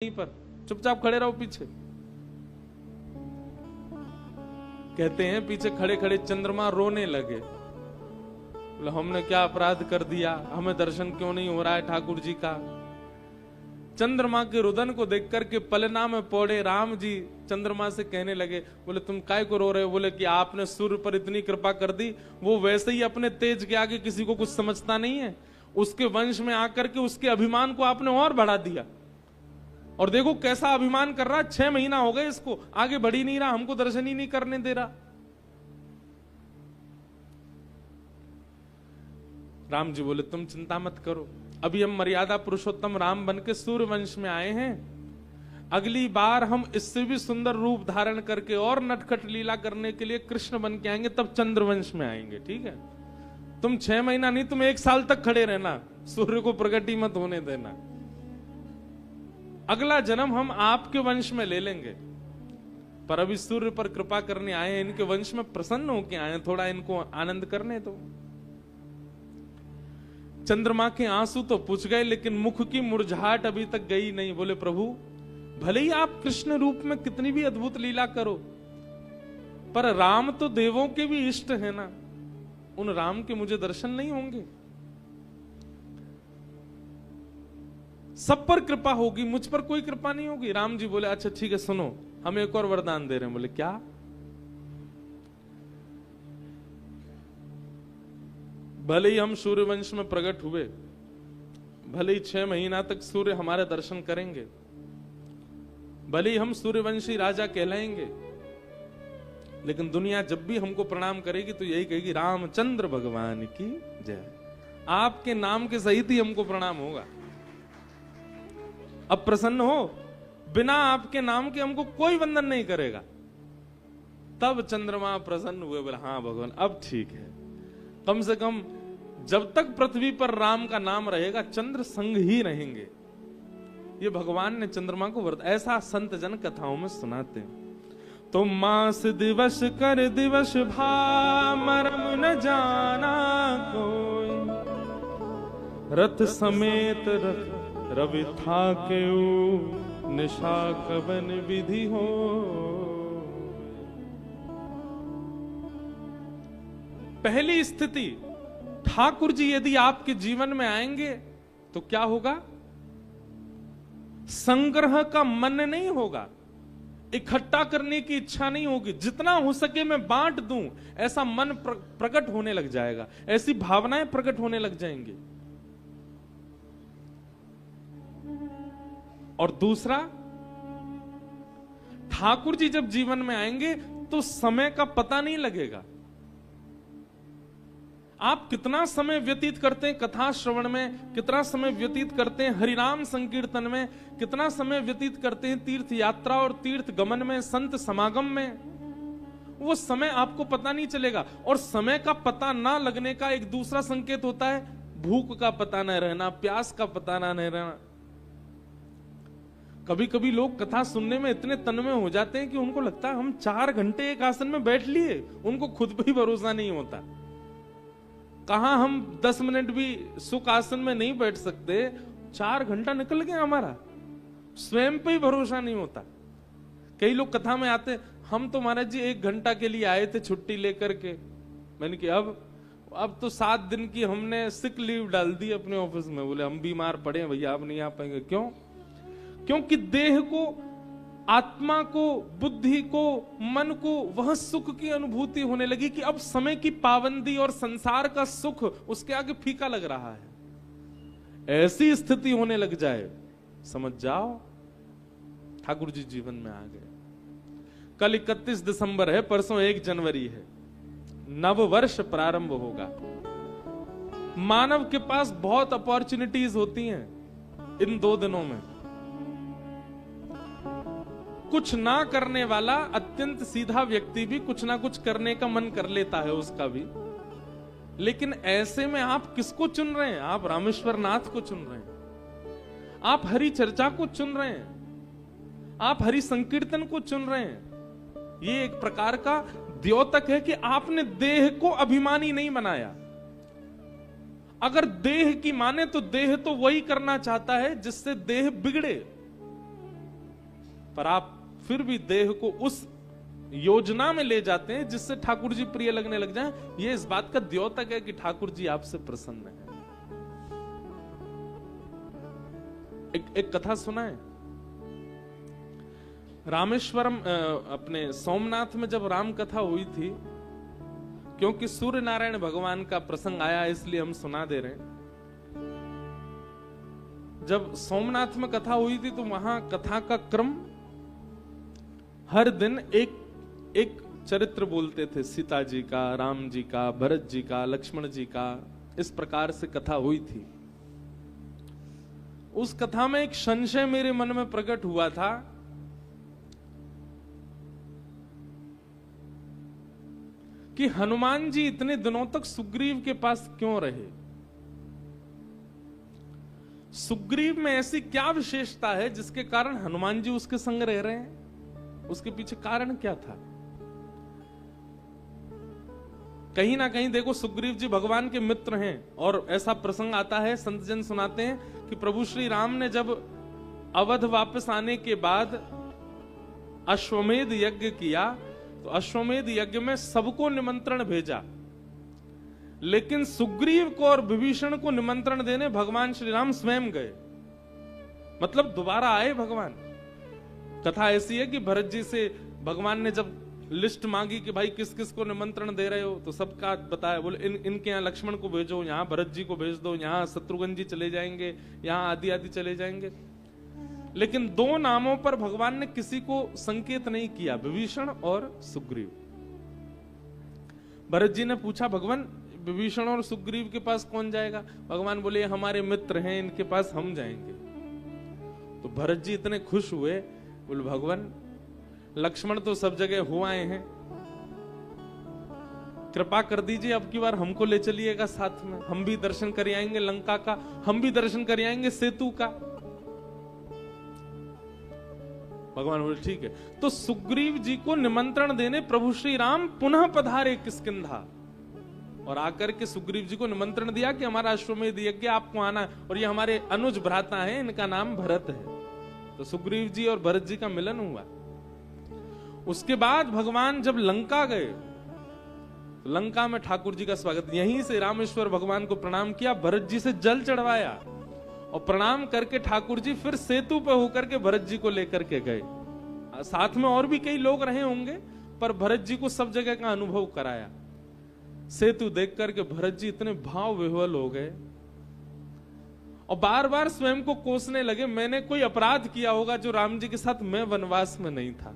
नहीं पर चुपचाप खड़े रहो पीछे। कहते हैं पीछे खड़े खड़े चंद्रमा रोने लगे, बोले हमने क्या अपराध कर दिया, हमें दर्शन क्यों नहीं हो रहा है ठाकुर जी का। चंद्रमा के रुदन को देख करके पलना में पौड़े राम जी चंद्रमा से कहने लगे, बोले तुम काय को रो रहे हो। बोले कि आपने सूर्य पर इतनी कृपा कर दी, वो वैसे ही अपने तेज के आगे किसी को कुछ समझता नहीं है, उसके वंश में आकर के उसके अभिमान को आपने और बढ़ा दिया। और देखो कैसा अभिमान कर रहा, 6 महीना हो गए इसको, आगे बढ़ ही नहीं रहा, हमको दर्शन ही नहीं करने दे रहा। राम जी बोले तुम चिंता मत करो, अभी हम मर्यादा पुरुषोत्तम राम बन के सूर्य वंश में आए हैं, अगली बार हम इससे भी सुंदर रूप धारण करके और नटखट लीला करने के लिए कृष्ण बन के आएंगे, तब चंद्रवंश में आएंगे। ठीक है, तुम 6 महीना नहीं, तुम 1 साल तक खड़े रहना, सूर्य को प्रगति मत होने देना। अगला जन्म हम आपके वंश में ले लेंगे, पर अभी सूर्य पर कृपा करने आए हैं, इनके वंश में प्रसन्न होके आए हैं, थोड़ा इनको आनंद करने दो। चंद्रमा के आंसू तो पुछ गए, लेकिन मुख की मुरझाहट अभी तक गई नहीं। बोले प्रभु भले ही आप कृष्ण रूप में कितनी भी अद्भुत लीला करो, पर राम तो देवों के भी इष्ट है ना, उन राम के मुझे दर्शन नहीं होंगे। सब पर कृपा होगी, मुझ पर कोई कृपा नहीं होगी। राम जी बोले अच्छा ठीक है, सुनो हम एक और वरदान दे रहे हैं। बोले क्या? भले ही हम सूर्यवंश में प्रकट हुए, भले ही 6 महीना तक सूर्य हमारे दर्शन करेंगे, भले ही हम सूर्यवंशी राजा कहलाएंगे, लेकिन दुनिया जब भी हमको प्रणाम करेगी तो यही कहेगी रामचंद्र भगवान की जय। आपके नाम के सहित ही हमको प्रणाम होगा। अब प्रसन्न हो, बिना आपके नाम के हमको कोई वंदन नहीं करेगा। तब चंद्रमा प्रसन्न हुए, बोले हाँ भगवान अब ठीक है, कम से कम जब तक पृथ्वी पर राम का नाम रहेगा चंद्र संग ही रहेंगे। ये भगवान ने चंद्रमा को व्रत, ऐसा संत जन कथाओं में सुनाते हैं। तो मास दिवस कर दिवस भा मरम न जाना कोई, रथ समेत रवि था के निशा कवन विधि हो। पहली स्थिति, ठाकुर जी यदि आपके जीवन में आएंगे तो क्या होगा? संग्रह का मन नहीं होगा, इकट्ठा करने की इच्छा नहीं होगी, जितना हो सके मैं बांट दूं, ऐसा मन प्रकट होने लग जाएगा, ऐसी भावनाएं प्रकट होने लग जाएंगी। और दूसरा, ठाकुर जी जब जीवन में आएंगे तो समय का पता नहीं लगेगा। आप कितना समय व्यतीत करते हैं कथा श्रवण में, कितना समय व्यतीत करते हैं हरिनाम संकीर्तन में, कितना समय व्यतीत करते हैं तीर्थ यात्रा और तीर्थ गमन में, संत समागम में, वो समय आपको पता नहीं चलेगा। और समय का पता ना लगने का एक दूसरा संकेत होता है भूख का पता न रहना, प्यास का पता ना रहना। कभी कभी लोग कथा सुनने में इतने तन्मय हो जाते हैं कि उनको लगता है हम 4 घंटे एक आसन में बैठ लिए, उनको खुद भी भरोसा नहीं होता। कहां हम 10 मिनट भी सुख आसन में नहीं बैठ सकते, 4 घंटा निकल गया हमारा, स्वयं पे ही भरोसा नहीं होता। कई लोग कथा में आते, हम तो महाराज जी 1 घंटा के लिए आए थे छुट्टी लेकर के। मैंने कि अब तो 7 दिन की हमने सिक लीव डाल दी अपने ऑफिस में। बोले हम बीमार पड़े हैं भैया, अब नहीं आ पाएंगे। क्यों? क्योंकि देह को, आत्मा को, बुद्धि को, मन को वह सुख की अनुभूति होने लगी कि अब समय की पाबंदी और संसार का सुख उसके आगे फीका लग रहा है। ऐसी स्थिति होने लग जाए, समझ जाओ ठाकुर जी जीवन में आ गए। कल 31 दिसंबर है, परसों 1 जनवरी है, नव वर्ष प्रारंभ होगा। मानव के पास बहुत अपॉर्चुनिटीज होती हैं इन 2 दिनों में। कुछ ना करने वाला अत्यंत सीधा व्यक्ति भी कुछ ना कुछ करने का मन कर लेता है उसका भी, लेकिन ऐसे में आप किसको चुन रहे हैं? आप रामेश्वर नाथ को चुन रहे हैं, आप हरि चर्चा को चुन रहे हैं, आप हरि संकीर्तन को चुन रहे हैं। ये एक प्रकार का द्योतक है कि आपने देह को अभिमानी नहीं बनाया। अगर देह की माने तो देह तो वही करना चाहता है जिससे देह बिगड़े, पर आप फिर भी देह को उस योजना में ले जाते हैं जिससे ठाकुर जी प्रिय लगने लग जाएं। ये इस बात का द्योतक है कि ठाकुर जी आपसे प्रसन्न है। एक कथा सुना है, रामेश्वरम अपने सोमनाथ में जब राम कथा हुई थी, क्योंकि सूर्य नारायण भगवान का प्रसंग आया इसलिए हम सुना दे रहे हैं। जब सोमनाथ में कथा हुई थी तो वहां कथा का क्रम हर दिन एक चरित्र बोलते थे, सीता जी का, राम जी का, भरत जी का, लक्ष्मण जी का, इस प्रकार से कथा हुई थी। उस कथा में एक संशय मेरे मन में प्रकट हुआ था कि हनुमान जी इतने दिनों तक सुग्रीव के पास क्यों रहे। सुग्रीव में ऐसी क्या विशेषता है जिसके कारण हनुमान जी उसके संग रह रहे हैं? उसके पीछे कारण क्या था? कहीं ना कहीं देखो, सुग्रीव जी भगवान के मित्र हैं और ऐसा प्रसंग आता है, संत जन सुनाते हैं कि प्रभु श्री राम ने जब अवध वापस आने के बाद अश्वमेध यज्ञ किया तो अश्वमेध यज्ञ में सबको निमंत्रण भेजा, लेकिन सुग्रीव को और विभीषण को निमंत्रण देने भगवान श्री राम स्वयं गए। मतलब दोबारा आए भगवान। कथा ऐसी है कि भरत जी से भगवान ने जब लिस्ट मांगी कि भाई किस किस को निमंत्रण दे रहे हो, तो सबका बताया। बोले इनके यहाँ लक्ष्मण को भेजो, यहाँ भरत जी को भेज दो, यहाँ शत्रुघ्न जी चले जाएंगे, यहाँ आदि आदि चले जाएंगे। लेकिन दो नामों पर भगवान ने किसी को संकेत नहीं किया, विभीषण और सुग्रीव। भरत जी ने पूछा, भगवान विभीषण और सुग्रीव के पास कौन जाएगा? भगवान बोले हमारे मित्र हैं, इनके पास हम जाएंगे। तो भरत जी इतने खुश हुए, बोले भगवान लक्ष्मण तो सब जगह हो आए हैं, कृपा कर दीजिए अब की बार हमको ले चलिएगा साथ में, हम भी दर्शन कर आएंगे लंका का, हम भी दर्शन कर आएंगे सेतु का। भगवान बोले ठीक है। तो सुग्रीव जी को निमंत्रण देने प्रभु श्री राम पुनः पधारे किष्किंधा और आकर के सुग्रीव जी को निमंत्रण दिया कि हमारा अश्वमेध यज्ञ आपको आना है, और ये हमारे अनुज भ्राता हैं, इनका नाम भरत है। तो सुग्रीव जी और भरत जी का मिलन हुआ। उसके बाद भगवान जब लंका गए, तो लंका में ठाकुर जी का स्वागत, यहीं से रामेश्वर भगवान को प्रणाम किया, भरत जी से जल चढ़वाया और प्रणाम करके ठाकुर जी फिर सेतु पे होकर के भरत जी को लेकर के गए। साथ में और भी कई लोग रहे होंगे, पर भरत जी को सब जगह का अनुभव कराया। सेतु देख करके भरत जी इतने भाव विह्वल हो गए और बार बार स्वयं को कोसने लगे, मैंने कोई अपराध किया होगा जो राम जी के साथ मैं वनवास में नहीं था।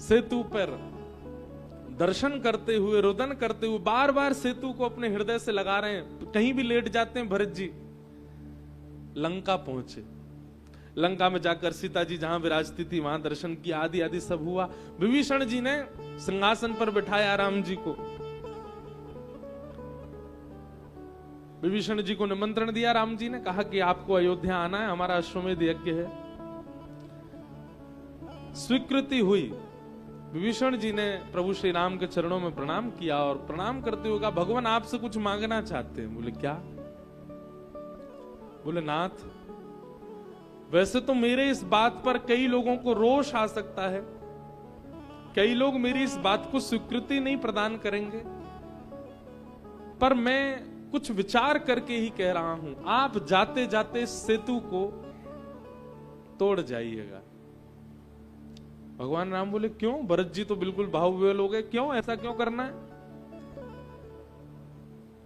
सेतु पर दर्शन करते हुए, रुदन करते हुए, बार बार सेतु को अपने हृदय से लगा रहे हैं। कहीं भी लेट जाते हैं भरत जी। लंका पहुंचे, लंका में जाकर सीता जी जहां विराजती थी वहां दर्शन किया, आदि आदि सब हुआ। विभीषण जी ने सिंहासन पर बिठाया राम जी को, विभीषण जी को निमंत्रण दिया। राम जी ने कहा कि आपको अयोध्या आना है, हमारा अश्वमेध यज्ञ है। स्वीकृति हुई। विभीषण जी ने प्रभु श्री राम के चरणों में प्रणाम किया और प्रणाम करते हुए कहा, भगवान आपसे कुछ मांगना चाहते हैं। बोले क्या? बोले नाथ, वैसे तो मेरे इस बात पर कई लोगों को रोष आ सकता है, कई लोग मेरी इस बात को स्वीकृति नहीं प्रदान करेंगे, पर मैं कुछ विचार करके ही कह रहा हूं, आप जाते जाते सेतु को तोड़ जाइएगा। भगवान राम बोले क्यों? भरत जी तो बिल्कुल भावविह्वल हो गए, क्यों, ऐसा क्यों करना है?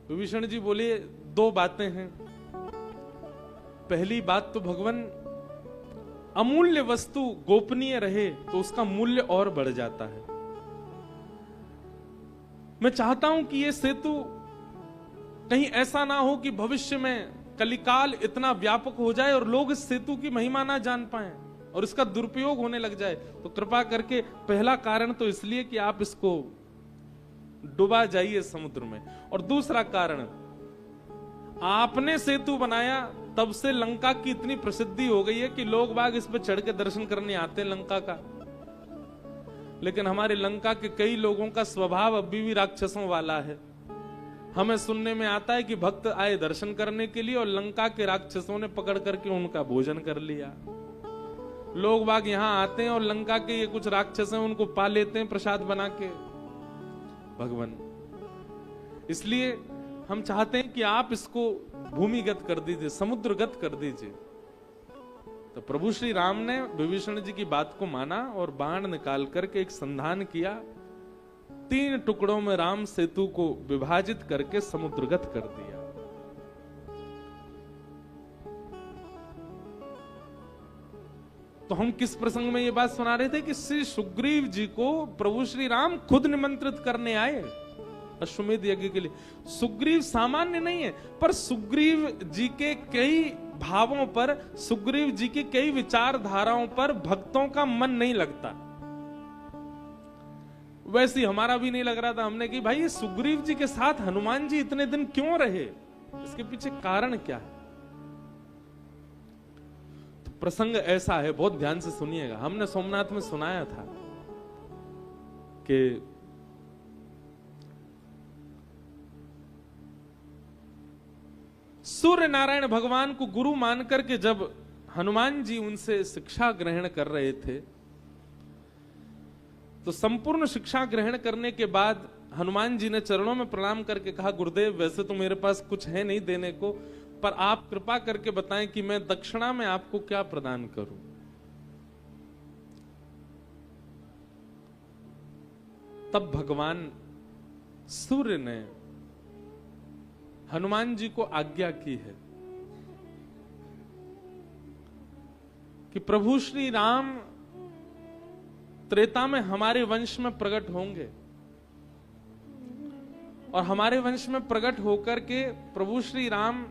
विभीषण जी बोले दो बातें हैं। पहली बात तो भगवान, अमूल्य वस्तु गोपनीय रहे तो उसका मूल्य और बढ़ जाता है। मैं चाहता हूं कि यह सेतु कहीं ऐसा ना हो कि भविष्य में कलिकाल इतना व्यापक हो जाए और लोग इस सेतु की महिमा ना जान पाएं और इसका दुरुपयोग होने लग जाए। तो कृपा करके, पहला कारण तो इसलिए कि आप इसको डुबा जाइए समुद्र में, और दूसरा कारण, आपने सेतु बनाया तब से लंका की इतनी प्रसिद्धि हो गई है कि लोग बाग इस पे चढ़ के दर्शन करने आते हैं लंका का। लेकिन हमारे लंका के कई लोगों का स्वभाव अभी भी राक्षसों वाला है। हमें सुनने में आता है कि भक्त आए दर्शन करने के लिए और लंका के राक्षसों ने पकड़ करके उनका भोजन कर लिया। लोग बाग यहां आते हैं और लंका के ये कुछ राक्षस हैं उनको पा लेते हैं प्रसाद बना के। भगवान, इसलिए हम चाहते हैं कि आप इसको भूमिगत कर दीजिए, समुद्रगत कर दीजिए। तो प्रभु श्री राम ने विभीषण जी की बात को माना और बाण निकाल करके एक संधान किया। 3 टुकड़ों में राम सेतु को विभाजित करके समुद्रगत कर दिया। तो हम किस प्रसंग में ये बात सुना रहे थे कि श्री सुग्रीव जी को प्रभु श्री राम खुद निमंत्रित करने आए अश्वमेध यज्ञ के लिए। सुग्रीव सामान्य नहीं है, पर सुग्रीव जी के कई भावों पर, सुग्रीव जी की कई विचारधाराओं पर भक्तों का मन नहीं लगता। वैसे ही हमारा भी नहीं लग रहा था। हमने कि भाई ये सुग्रीव जी के साथ हनुमान जी इतने दिन क्यों रहे, इसके पीछे कारण क्या है। तो प्रसंग ऐसा है, बहुत ध्यान से सुनिएगा। हमने सोमनाथ में सुनाया था कि सूर्य नारायण भगवान को गुरु मान करके जब हनुमान जी उनसे शिक्षा ग्रहण कर रहे थे, तो संपूर्ण शिक्षा ग्रहण करने के बाद हनुमान जी ने चरणों में प्रणाम करके कहा, गुरुदेव वैसे तो मेरे पास कुछ है नहीं देने को, पर आप कृपा करके बताएं कि मैं दक्षिणा में आपको क्या प्रदान करूं। तब भगवान सूर्य ने हनुमान जी को आज्ञा की है कि प्रभु श्री राम त्रेता में हमारे वंश में प्रकट होंगे और हमारे वंश में प्रकट होकर के प्रभु श्री राम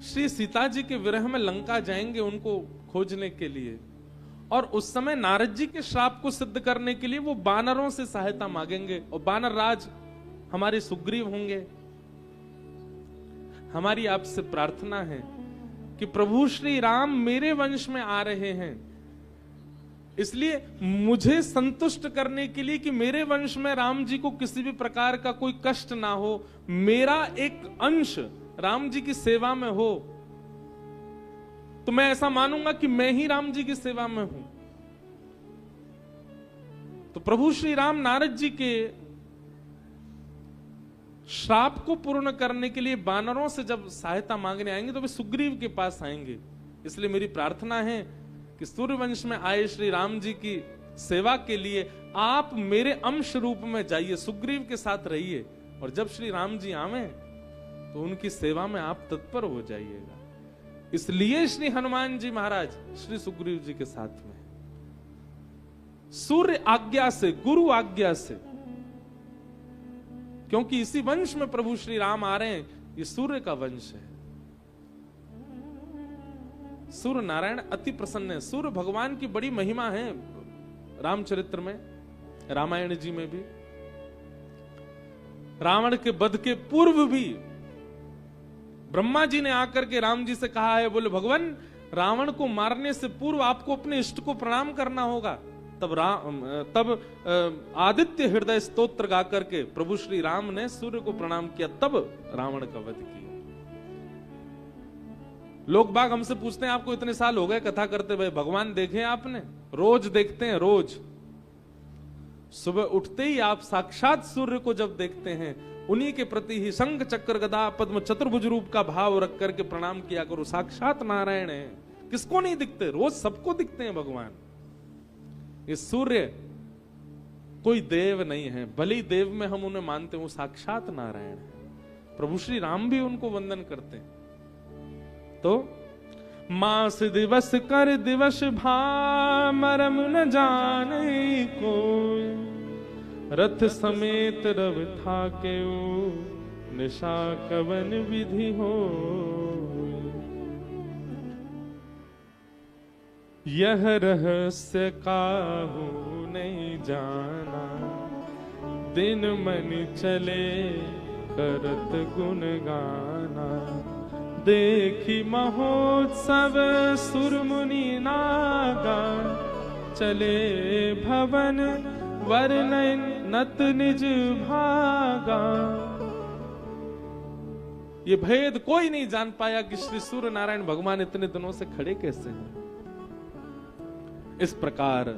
श्री सीता जी के विरह में लंका जाएंगे उनको खोजने के लिए। और उस समय नारद जी के श्राप को सिद्ध करने के लिए वो बानरों से सहायता मांगेंगे और बानर राज हमारे सुग्रीव होंगे। हमारी आपसे प्रार्थना है कि प्रभु श्री राम मेरे वंश में आ रहे हैं, इसलिए मुझे संतुष्ट करने के लिए कि मेरे वंश में राम जी को किसी भी प्रकार का कोई कष्ट ना हो, मेरा एक अंश राम जी की सेवा में हो, तो मैं ऐसा मानूंगा कि मैं ही राम जी की सेवा में हूं। तो प्रभु श्री राम नारद जी के श्राप को पूर्ण करने के लिए बानरों से जब सहायता मांगने आएंगे तो वे सुग्रीव के पास आएंगे। इसलिए मेरी प्रार्थना है कि सूर्यवंश में आए श्री राम जी की सेवा के लिए आप मेरे अंश रूप में जाइए, सुग्रीव के साथ रहिए, और जब श्री राम जी आवे तो उनकी सेवा में आप तत्पर हो जाइएगा। इसलिए श्री हनुमान जी महाराज श्री सुग्रीव जी के साथ में सूर्य आज्ञा से, गुरु आज्ञा से, क्योंकि इसी वंश में प्रभु श्री राम आ रहे हैं, ये सूर्य का वंश है। सूर्य नारायण अति प्रसन्न है। सूर्य भगवान की बड़ी महिमा है रामचरित्र में, रामायण जी में भी। रावण के वध के पूर्व भी ब्रह्मा जी ने आकर के राम जी से कहा है, बोले भगवान रावण को मारने से पूर्व आपको अपने इष्ट को प्रणाम करना होगा। तब आदित्य हृदय स्तोत्र गा करके प्रभु श्री राम ने सूर्य को प्रणाम किया, तब रावण का वध किया। लोग बाग हमसे पूछते हैं, आपको इतने साल हो गए कथा करते हुए, भगवान देखे आपने? रोज देखते हैं, रोज सुबह उठते ही आप साक्षात सूर्य को जब देखते हैं, उन्हीं के प्रति ही शंख चक्र गदा पद्म चतुर्भुज रूप का भाव रख करके प्रणाम किया करो। साक्षात नारायण है, किसको नहीं दिखते? रोज सबको दिखते हैं भगवान। ये सूर्य कोई देव नहीं है, भले ही देव में हम उन्हें मानते हैं, वो साक्षात नारायण है। प्रभु श्री राम भी उनको वंदन करते हैं। तो मास दिवस कर दिवस भामरम न जाने को, रथ समेत रव था के निशा कवन विधि हो। यह रहस्य काहू नहीं जाना, दिन मन चले करत गुण गाना। देखी महोत्सव सुरमुनि नागा, चले भवन वर्णन नत निज भागा। ये भेद कोई नहीं जान पाया कि श्री सूर्य नारायण भगवान इतने दिनों से खड़े कैसे हैं। इस प्रकार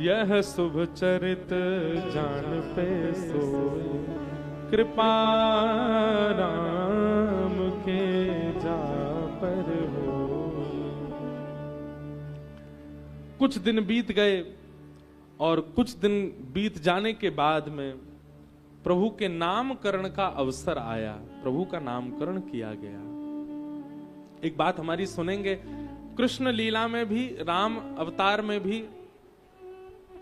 यह शुभ चरित जान पे सोए, कृपा राम के जा पर हो। कुछ दिन बीत गए और कुछ दिन बीत जाने के बाद में प्रभु के नामकरण का अवसर आया, प्रभु का नामकरण किया गया। एक बात हमारी सुनेंगे, कृष्ण लीला में भी, राम अवतार में भी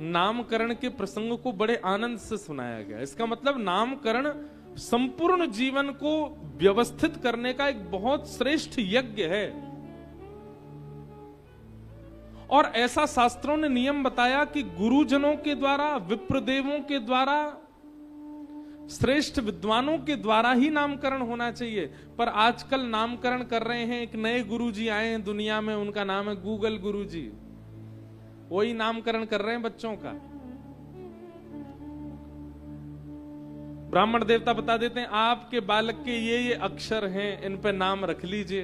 नामकरण के प्रसंग को बड़े आनंद से सुनाया गया। इसका मतलब नामकरण संपूर्ण जीवन को व्यवस्थित करने का एक बहुत श्रेष्ठ यज्ञ है। और ऐसा शास्त्रों ने नियम बताया कि गुरुजनों के द्वारा, विप्रदेवों के द्वारा, श्रेष्ठ विद्वानों के द्वारा ही नामकरण होना चाहिए। पर आजकल नामकरण कर रहे हैं, एक नए गुरुजी आए हैं दुनिया में, उनका नाम है गूगल गुरुजी। वही नामकरण कर रहे हैं बच्चों का। ब्राह्मण देवता बता देते हैं आपके बालक के ये अक्षर हैं, इन पे नाम रख लीजिए।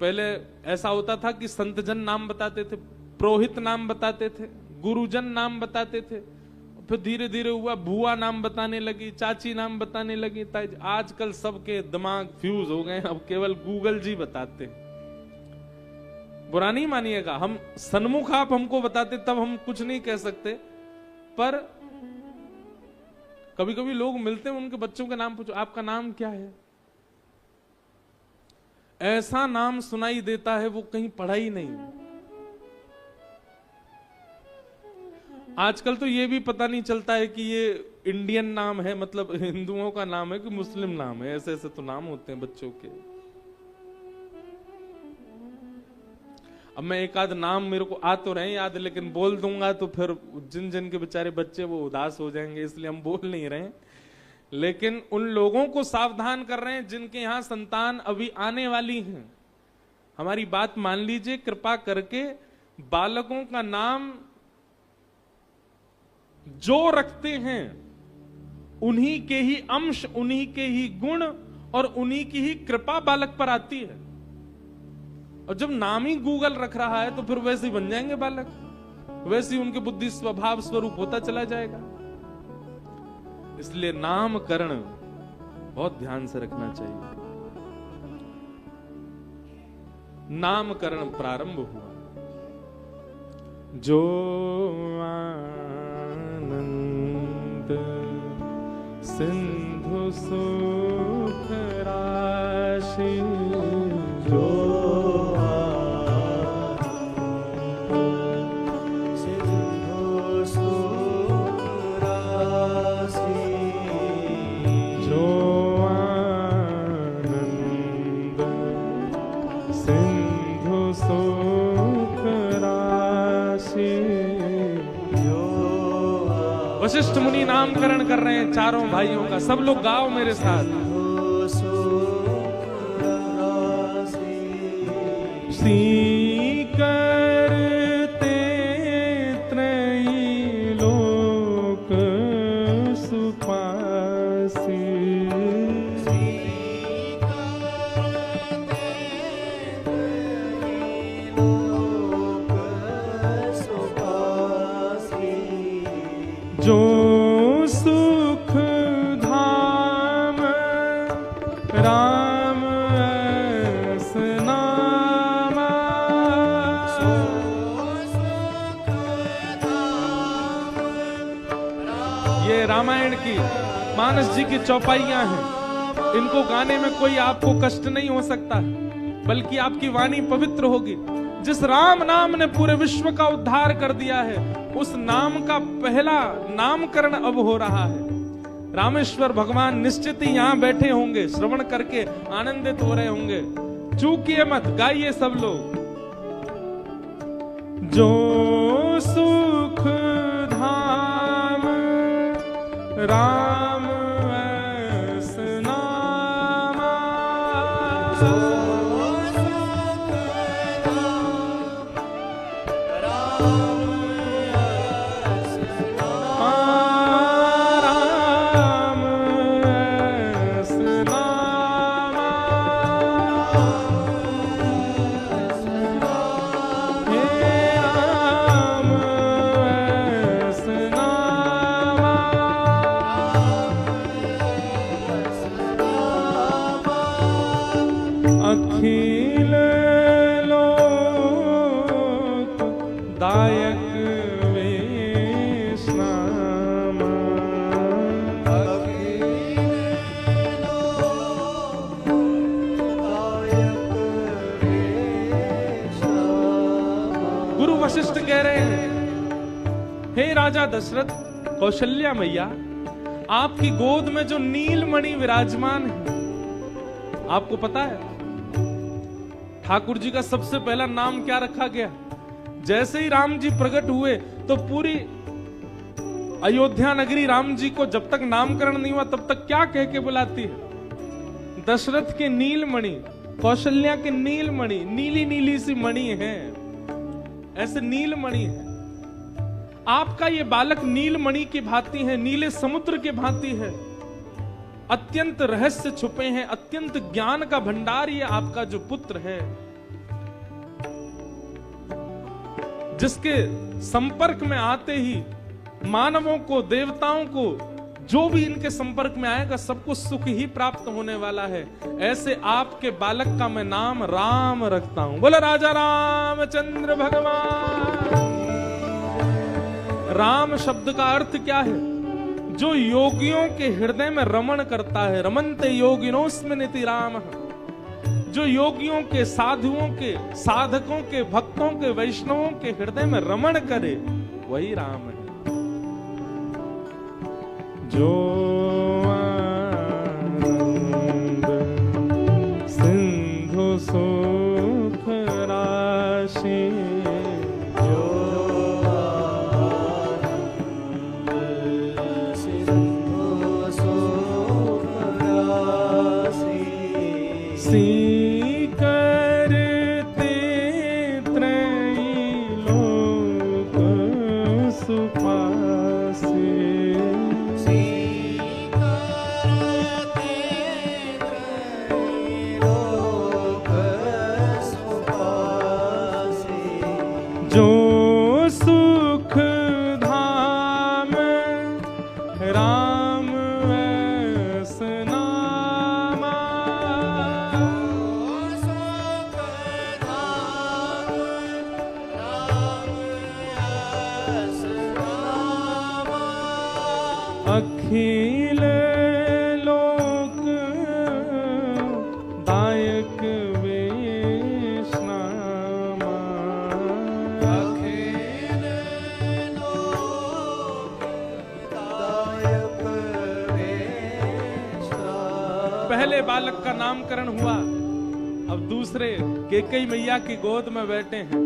पहले ऐसा होता था कि संतजन नाम बताते थे, पुरोहित नाम बताते थे, गुरुजन नाम बताते थे, फिर धीरे धीरे हुआ बुआ नाम बताने लगी, चाची नाम बताने लगी। आजकल सबके दिमाग फ्यूज हो गए, अब केवल गूगल जी बताते हैं। बुरा नहीं मानिएगा, हम सन्मुख आप हमको बताते तब हम कुछ नहीं कह सकते, पर कभी कभी लोग मिलते हैं, उनके बच्चों के नाम पूछो आपका नाम क्या है, ऐसा नाम सुनाई देता है वो कहीं पढ़ा ही नहीं। आजकल तो ये भी पता नहीं चलता है कि ये इंडियन नाम है, मतलब हिंदुओं का नाम है कि मुस्लिम नाम है। ऐसे ऐसे तो नाम होते हैं बच्चों के। अब मैं एक आध नाम मेरे को आ तो रहे याद, लेकिन बोल दूंगा तो फिर जिन जिन के बेचारे बच्चे वो उदास हो जाएंगे, इसलिए हम बोल नहीं रहे। लेकिन उन लोगों को सावधान कर रहे हैं जिनके यहां संतान अभी आने वाली हैं। हमारी बात मान लीजिए, कृपा करके बालकों का नाम जो रखते हैं उन्हीं के ही अंश, उन्हीं के ही गुण और उन्हीं की ही कृपा बालक पर आती है। और जब नाम ही गूगल रख रहा है तो फिर वैसे ही बन जाएंगे बालक, वैसे ही उनके बुद्धि स्वभाव स्वरूप होता चला जाएगा। इसलिए नामकरण बहुत ध्यान से रखना चाहिए। नामकरण प्रारंभ हुआ, जो आनंद सिंधु सुख राशि, जो वशिष्ठ मुनि नामकरण कर रहे हैं चारों भाइयों का। सब लोग गाओ मेरे साथ। श्री करते त्रयी लोक सुपासी, जो सुख धाम राम ऐस नामा, ये रामायण की मानस जी की चौपाइयां हैं। इनको गाने में कोई आपको कष्ट नहीं हो सकता, बल्कि आपकी वाणी पवित्र होगी। जिस राम नाम ने पूरे विश्व का उद्धार कर दिया है, उस नाम का पहला नामकरण अब हो रहा है। रामेश्वर भगवान निश्चित ही यहां बैठे होंगे, श्रवण करके आनंदित हो रहे होंगे। चूकिए मत, गाइए सब लोग। जो सुख धाम राम ऐस नामा, राम ऐस नामा, अखिल लोक दायक विश्रामा। गुरु वशिष्ठ कह रहे हैं, हे राजा दशरथ, कौशल्या मैया, आपकी गोद में जो नीलमणि विराजमान है, आपको पता है ठाकुर जी का सबसे पहला नाम क्या रखा गया? जैसे ही राम जी प्रकट हुए तो पूरी अयोध्या नगरी राम जी को जब तक नामकरण नहीं हुआ तब तक क्या कह के बुलाती है? दशरथ के नीलमणि, कौशल्या के नीलमणि, नीली नीली सी मणि है, ऐसे नीलमणि है। आपका ये बालक नीलमणि की भांति है, नीले समुद्र के भांति है। अत्यंत रहस्य छुपे हैं, अत्यंत ज्ञान का भंडार ये आपका जो पुत्र है, जिसके संपर्क में आते ही मानवों को, देवताओं को, जो भी इनके संपर्क में आएगा सबको सुख ही प्राप्त होने वाला है। ऐसे आपके बालक का मैं नाम राम रखता हूं। बोलो राजा रामचंद्र भगवान। राम शब्द का अर्थ क्या है? जो योगियों के हृदय में रमण करता है। रमन्ते योगिनोस्मिनिति रामः। जो योगियों के, साधुओं के, साधकों के, भक्तों के, वैष्णवों के हृदय में रमण करे, वही राम है। जो आनंद सिंधु सुख राशि, जो आनंद सिंधु सुख राशि, सी करते त्रैलोक सुपासे। जो सुख धाम राम नामा, अखिल लोक दायक विश्रामा। अखिल लोक दायक विश्रामा। पहले बालक का नामकरण हुआ, अब दूसरे कैकेयी मैया की गोद में बैठे हैं।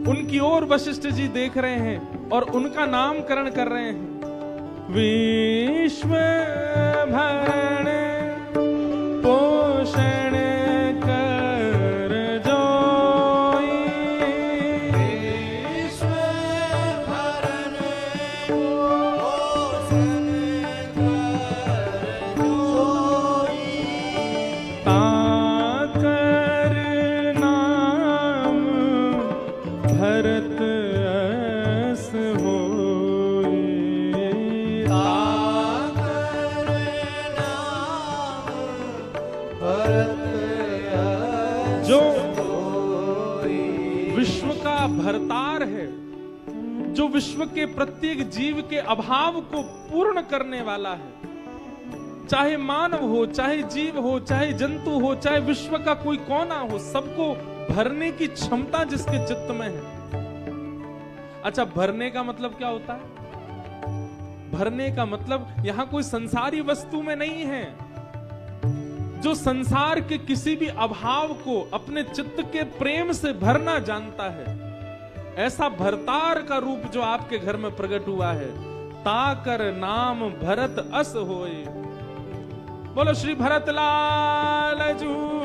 उनकी ओर वशिष्ठ जी देख रहे हैं और उनका नामकरण कर रहे हैं। विश्व भरण पोषण कर जोई, विश्व भरण पोषण कर जोई, ताकर नाम भरत अस हो। जो विश्व का भरतार है, जो विश्व के प्रत्येक जीव के अभाव को पूर्ण करने वाला है, चाहे मानव हो, चाहे जीव हो, चाहे जंतु हो, चाहे विश्व का कोई कोना हो, सबको भरने की क्षमता जिसके चित्त में है। अच्छा, भरने का मतलब क्या होता है? भरने का मतलब यहां कोई संसारी वस्तु में नहीं है। जो संसार के किसी भी अभाव को अपने चित्त के प्रेम से भरना जानता है, ऐसा भरतार का रूप जो आपके घर में प्रकट हुआ है। ताकर नाम भरत अस होए। बोलो श्री भरत लाल जू।